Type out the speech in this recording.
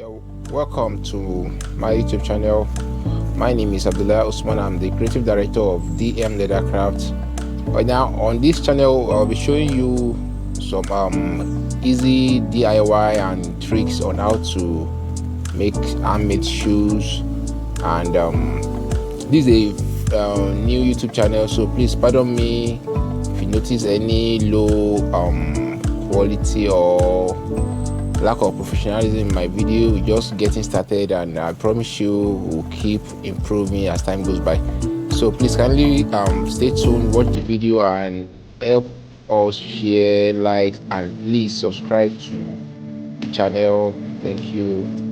Yo, welcome to my YouTube channel. My name is Abdullah Usman. I'm the creative director of DM Leathercraft. Right now on this channel, I'll be showing you some easy DIY and tricks on how to make handmade shoes. And this is a new YouTube channel, so please pardon me if you notice any low quality or lack of professionalism in my video. We're just getting started, and I promise you we'll keep improving as time goes by. So please kindly stay tuned, watch the video, and help us share, like, and please subscribe to the channel. Thank you.